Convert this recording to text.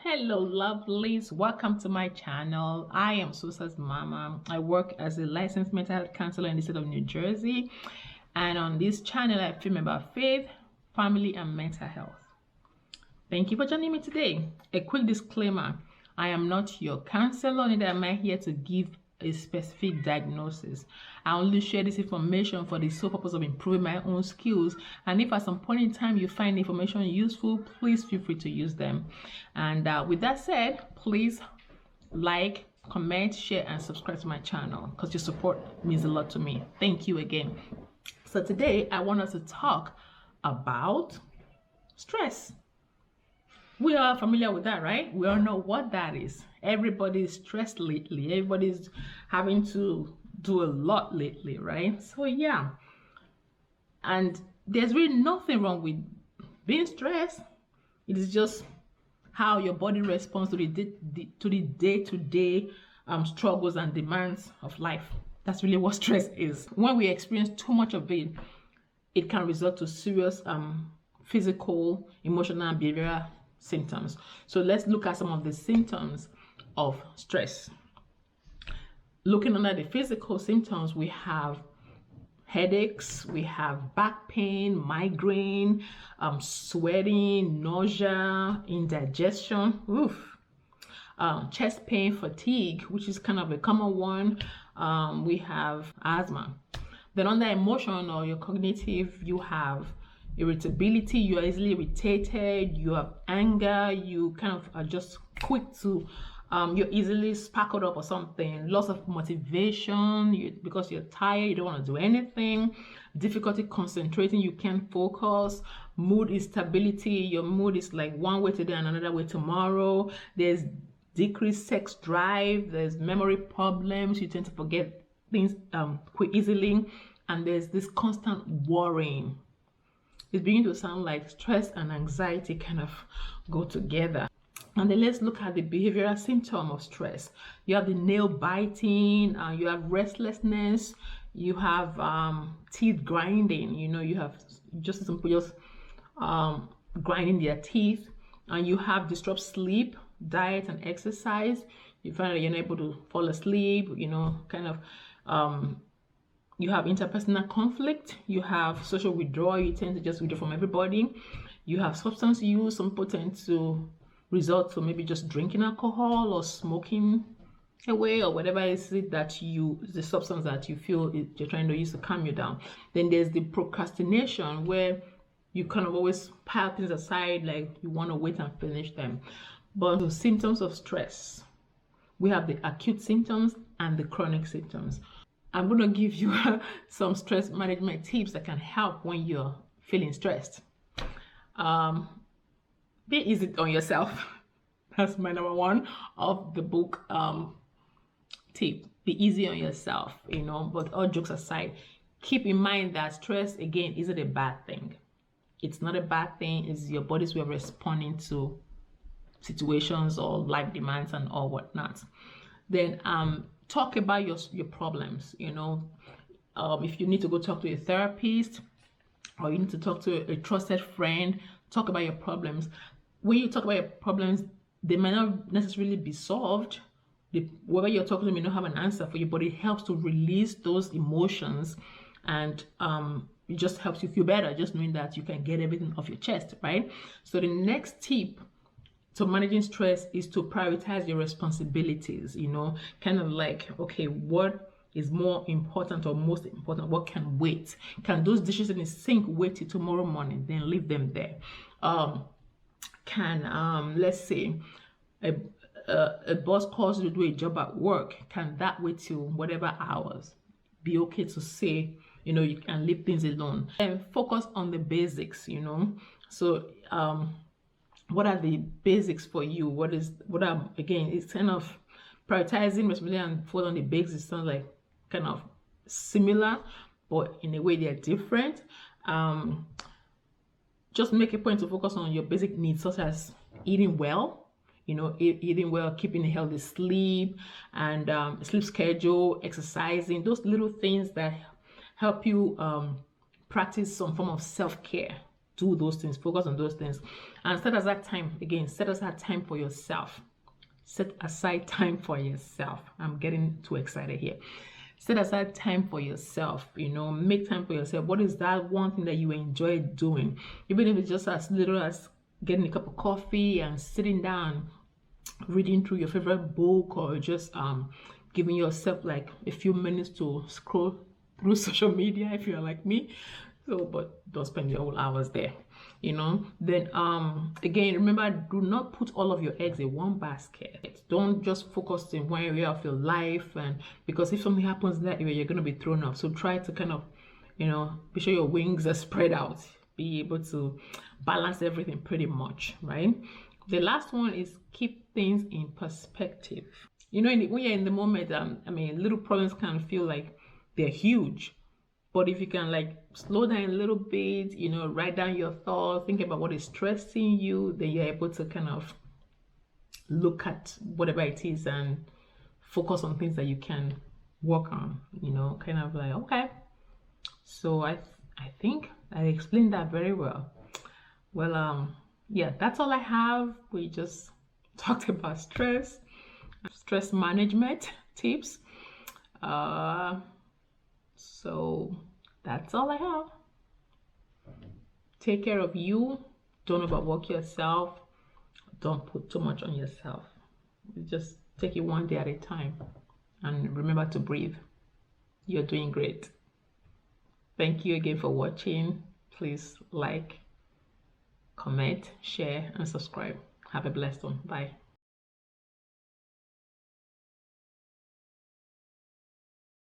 Hello lovelies, welcome to my channel. I am Susa's mama. I work as a licensed mental health counselor in the state of New Jersey, and on this channel I film about faith, family and mental health. Thank you for joining me today. A quick disclaimer: I am not your counselor, neither am I here to give a specific diagnosis. I only share this information for the sole purpose of improving my own skills, and if at some point in time you find information useful, please feel free to use them. And with that said, please like, comment, share and subscribe to my channel because your support means a lot to me. Thank you again. So today I want us to talk about stress. We are familiar with that, right? We all know what that is. Everybody's stressed lately. Everybody's having to do a lot lately, right? So yeah, and there's really nothing wrong with being stressed. It is just how your body responds to the day-to-day struggles and demands of life. That's really what stress is. When we experience too much of it, it can result to serious physical, emotional and behavioral symptoms. So let's look at some of the symptoms of stress. Looking under the physical symptoms, we have headaches, we have back pain, migraine, sweating, nausea, indigestion, chest pain, fatigue, which is kind of a common one. We have asthma. Then under emotion or your cognitive, you have irritability. You are easily irritated, you have anger, you kind of are just quick to you're easily sparkled up or something, loss of motivation, because you're tired, you don't want to do anything, difficulty concentrating, you can't focus, mood instability, your mood is like one way today and another way tomorrow, there's decreased sex drive, there's memory problems, you tend to forget things quite easily, and there's this constant worrying. It's beginning to sound like stress and anxiety kind of go together. And then let's look at the behavioral symptom of stress. You have the nail biting, you have restlessness, you have teeth grinding, you have just grinding their teeth, and you have disrupt sleep, diet and exercise. You find that you're not able to fall asleep, kind of you have interpersonal conflict, you have social withdrawal, you tend to just withdraw from everybody, you have substance use, some people tend to resort to maybe just drinking alcohol or smoking away or whatever is it that the substance that you feel you're trying to use to calm you down. Then there's the procrastination, where you kind of always pile things aside, like you want to wait and finish them. But the symptoms of stress, we have the acute symptoms and the chronic symptoms. I'm going to give you some stress management tips that can help when you're feeling stressed. Be easy on yourself. That's my number one of the book tip. Be easy on yourself, but all jokes aside, keep in mind that stress, again, isn't a bad thing. It's not a bad thing. It's your body's way of responding to situations or life demands and all whatnot. Then talk about your problems. If you need to go talk to a therapist or you need to talk to a trusted friend, talk about your problems. When you talk about your problems, they might not necessarily be solved. Whoever you're talking to may not have an answer for you, but it helps to release those emotions, and it just helps you feel better, just knowing that you can get everything off your chest, right? So the next tip to managing stress is to prioritize your responsibilities, kind of like, okay, what is more important or most important? What can wait? Can those dishes in the sink wait till tomorrow morning? Then leave them there. Let's say a boss calls you to do a job at work, can that wait till whatever hours? Be okay to say, you can leave things alone and focus on the basics. So what are the basics for you? Again, it's kind of prioritizing responsibility and focus on the basics. Sounds like kind of similar, but in a way they're different. Just make a point to focus on your basic needs, such as eating well, eating well, keeping a healthy sleep and sleep schedule, exercising, those little things that help you practice some form of self-care. do those things, focus on those things, and set aside time. Again, set aside time for yourself. Set aside time for yourself. I'm getting too excited here. Set aside time for yourself. You know, make time for yourself. What is that one thing that you enjoy doing? Even if it's just as little as getting a cup of coffee and sitting down, reading through your favorite book, or just giving yourself like a few minutes to scroll through social media if you're like me. So, but don't spend your whole hours there, you know. Then again, remember, do not put all of your eggs in one basket. Don't just focus in one area of your life, and because if something happens in that area, you're going to be thrown off. So try to kind of, you know, be sure your wings are spread out, be able to balance everything pretty much, right? The last one is keep things in perspective. You know, when you're in the moment, I mean, little problems can feel like they're huge. But if you can like slow down a little bit, you know, write down your thoughts, think about what is stressing you, then you're able to kind of look at whatever it is and focus on things that you can work on, you know, kind of like, okay. So I think I explained that very well. Well, yeah, that's all I have. We just talked about stress management tips. So that's all I have. Take care of you. Don't overwork yourself. Don't put too much on yourself. Just take it one day at a time. And remember to breathe. You're doing great. Thank you again for watching. Please like, comment, share, and subscribe. Have a blessed one. Bye.